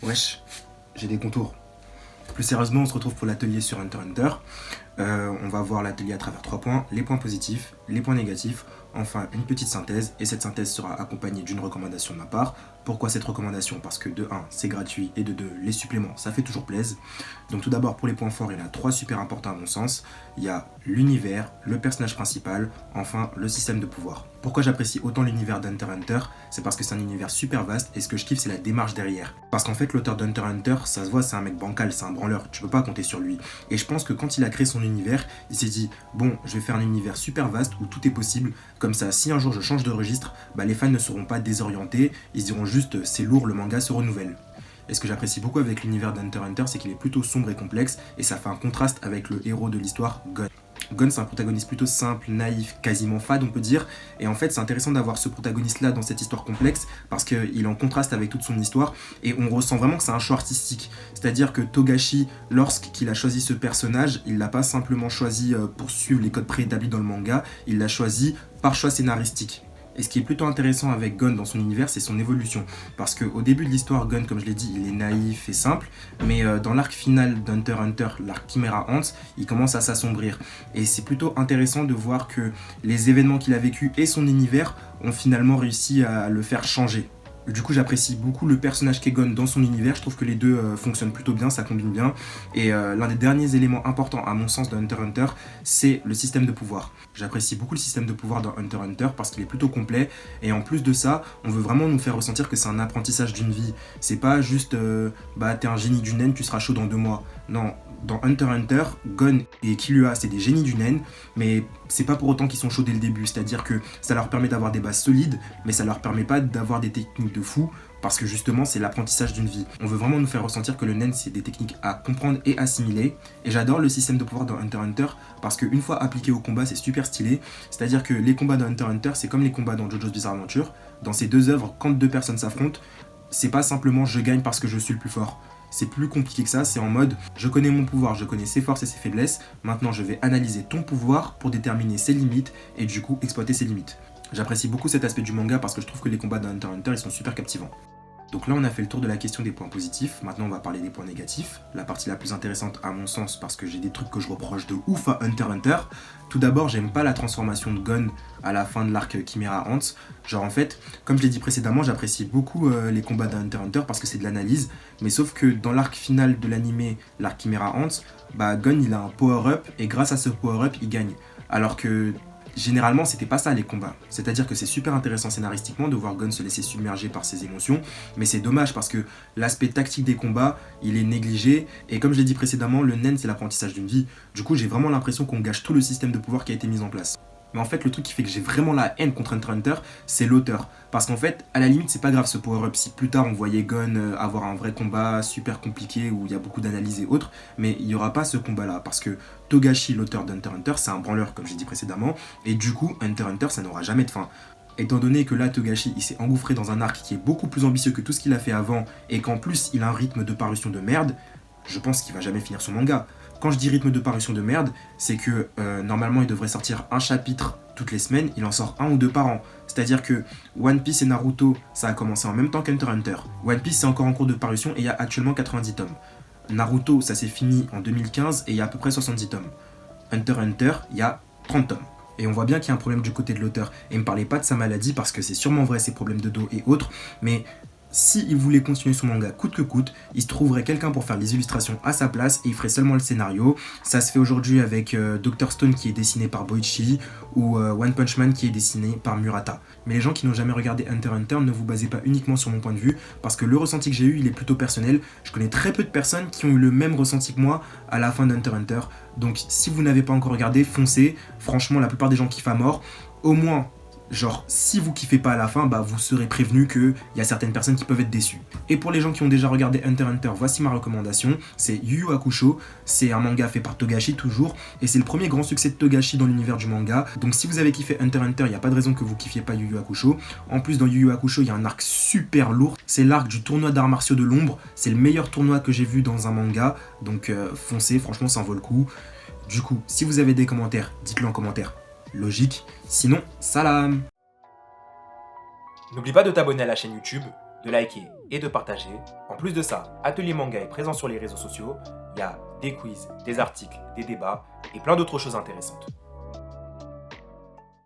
Wesh, j'ai des contours. Plus sérieusement, on se retrouve pour l'atelier sur Hunter x Hunter. On va voir l'atelier à travers 3 points, les points positifs, les points négatifs, enfin une petite synthèse, et cette synthèse sera accompagnée d'une recommandation de ma part. Pourquoi cette recommandation? Parce que de 1, c'est gratuit, et de 2, les suppléments, ça fait toujours plaisir. Donc tout d'abord, pour les points forts, il y en a 3 super importants à mon sens. Il y a l'univers, le personnage principal, enfin le système de pouvoir. Pourquoi j'apprécie autant l'univers d'Hunter x Hunter? C'est parce que c'est un univers super vaste, et ce que je kiffe, c'est la démarche derrière. Parce qu'en fait, l'auteur d'Hunter x Hunter, ça se voit, c'est un mec bancal, c'est un branleur, tu peux pas compter sur lui. Et je pense que quand il a créé son univers, il s'est dit, bon, je vais faire un univers super vaste où tout est possible, comme ça, si un jour je change de registre, les fans ne seront pas désorientés, ils diront juste, c'est lourd, le manga se renouvelle. Et ce que j'apprécie beaucoup avec l'univers d'Hunter x Hunter, c'est qu'il est plutôt sombre et complexe, et ça fait un contraste avec le héros de l'histoire, Gon. Gon, c'est un protagoniste plutôt simple, naïf, quasiment fade on peut dire, et en fait c'est intéressant d'avoir ce protagoniste là dans cette histoire complexe parce qu'il est en contraste avec toute son histoire et on ressent vraiment que c'est un choix artistique, c'est-à-dire que Togashi, lorsqu'il a choisi ce personnage, il l'a pas simplement choisi pour suivre les codes préétablis dans le manga, il l'a choisi par choix scénaristique. Et ce qui est plutôt intéressant avec Gon dans son univers, c'est son évolution. Parce qu'au début de l'histoire, Gon, comme je l'ai dit, il est naïf et simple, mais dans l'arc final d'Hunter x Hunter, l'arc Chimera Ant, il commence à s'assombrir. Et c'est plutôt intéressant de voir que les événements qu'il a vécus et son univers ont finalement réussi à le faire changer. Du coup, j'apprécie beaucoup le personnage qu'est Gon dans son univers. Je trouve que les deux fonctionnent plutôt bien, ça combine bien. Et l'un des derniers éléments importants, à mon sens, dans Hunter x Hunter, c'est le système de pouvoir. J'apprécie beaucoup le système de pouvoir dans Hunter x Hunter parce qu'il est plutôt complet. Et en plus de ça, on veut vraiment nous faire ressentir que c'est un apprentissage d'une vie. C'est pas juste, t'es un génie du nen, tu seras chaud dans 2 mois. Non, dans Hunter x Hunter, Gon et Killua, c'est des génies du nen, mais c'est pas pour autant qu'ils sont chauds dès le début. C'est-à-dire que ça leur permet d'avoir des bases solides, mais ça leur permet pas d'avoir des techniques de fou, parce que justement, c'est l'apprentissage d'une vie. On veut vraiment nous faire ressentir que le nen, c'est des techniques à comprendre et assimiler. Et j'adore le système de pouvoir dans Hunter x Hunter, parce qu'une fois appliqué au combat, c'est super stylé. C'est-à-dire que les combats dans Hunter x Hunter, c'est comme les combats dans JoJo's Bizarre Adventure. Dans ces 2 œuvres, quand 2 personnes s'affrontent, c'est pas simplement je gagne parce que je suis le plus fort. C'est plus compliqué que ça, c'est en mode je connais mon pouvoir, je connais ses forces et ses faiblesses, maintenant je vais analyser ton pouvoir pour déterminer ses limites et du coup exploiter ses limites. J'apprécie beaucoup cet aspect du manga parce que je trouve que les combats dans Hunter x Hunter ils sont super captivants. Donc là on a fait le tour de la question des points positifs, maintenant on va parler des points négatifs, la partie la plus intéressante à mon sens parce que j'ai des trucs que je reproche de ouf à Hunter x Hunter. Tout d'abord j'aime pas la transformation de Gon à la fin de l'arc Chimera Ant. Genre en fait, comme je l'ai dit précédemment, j'apprécie beaucoup les combats d'un Hunter x Hunter parce que c'est de l'analyse, mais sauf que dans l'arc final de l'animé, l'arc Chimera Ant, Gon il a un power-up et grâce à ce power-up il gagne. Alors que généralement, c'était pas ça les combats. C'est-à-dire que c'est super intéressant scénaristiquement de voir Gon se laisser submerger par ses émotions, mais c'est dommage parce que l'aspect tactique des combats, il est négligé, et comme je l'ai dit précédemment, le nen c'est l'apprentissage d'une vie. Du coup, j'ai vraiment l'impression qu'on gâche tout le système de pouvoir qui a été mis en place. Mais en fait, le truc qui fait que j'ai vraiment la haine contre Hunter x Hunter, c'est l'auteur. Parce qu'en fait, à la limite, c'est pas grave ce power-up. Si plus tard on voyait Gon avoir un vrai combat super compliqué où il y a beaucoup d'analyses et autres, mais il y aura pas ce combat-là. Parce que Togashi, l'auteur d'Hunter x Hunter, c'est un branleur, comme j'ai dit précédemment, et du coup, Hunter x Hunter, ça n'aura jamais de fin. Étant donné que là, Togashi, il s'est engouffré dans un arc qui est beaucoup plus ambitieux que tout ce qu'il a fait avant, et qu'en plus, il a un rythme de parution de merde, je pense qu'il va jamais finir son manga. Quand je dis rythme de parution de merde, c'est que normalement il devrait sortir un chapitre toutes les semaines, il en sort 1 ou 2 par an. C'est-à-dire que One Piece et Naruto, ça a commencé en même temps qu'Hunter x Hunter. One Piece c'est encore en cours de parution et il y a actuellement 90 tomes. Naruto, ça s'est fini en 2015 et il y a à peu près 70 tomes. Hunter x Hunter, il y a 30 tomes. Et on voit bien qu'il y a un problème du côté de l'auteur. Et ne me parlez pas de sa maladie parce que c'est sûrement vrai, ses problèmes de dos et autres, mais s'il voulait continuer son manga coûte que coûte, il se trouverait quelqu'un pour faire les illustrations à sa place et il ferait seulement le scénario. Ça se fait aujourd'hui avec Dr Stone qui est dessiné par Boichi ou One Punch Man qui est dessiné par Murata. Mais les gens qui n'ont jamais regardé Hunter x Hunter, ne vous basez pas uniquement sur mon point de vue parce que le ressenti que j'ai eu, il est plutôt personnel. Je connais très peu de personnes qui ont eu le même ressenti que moi à la fin d'Hunter x Hunter. Donc si vous n'avez pas encore regardé, foncez. Franchement, la plupart des gens kiffent à mort. Au moins, genre, si vous kiffez pas à la fin, vous serez prévenu qu'il y a certaines personnes qui peuvent être déçues. Et pour les gens qui ont déjà regardé Hunter x Hunter, voici ma recommandation. C'est Yu Yu Hakusho, c'est un manga fait par Togashi toujours, et c'est le premier grand succès de Togashi dans l'univers du manga. Donc si vous avez kiffé Hunter x Hunter, il n'y a pas de raison que vous kiffiez pas Yu Yu Hakusho. En plus, dans Yu Yu Hakusho, il y a un arc super lourd. C'est l'arc du tournoi d'arts martiaux de l'ombre. C'est le meilleur tournoi que j'ai vu dans un manga. Donc foncez, franchement, ça en vaut le coup. Du coup, si vous avez des commentaires, dites-le en commentaire. Logique. Sinon, salam. N'oublie pas de t'abonner à la chaîne YouTube, de liker et de partager. En plus de ça, Atelier Manga est présent sur les réseaux sociaux. Il y a des quiz, des articles, des débats et plein d'autres choses intéressantes.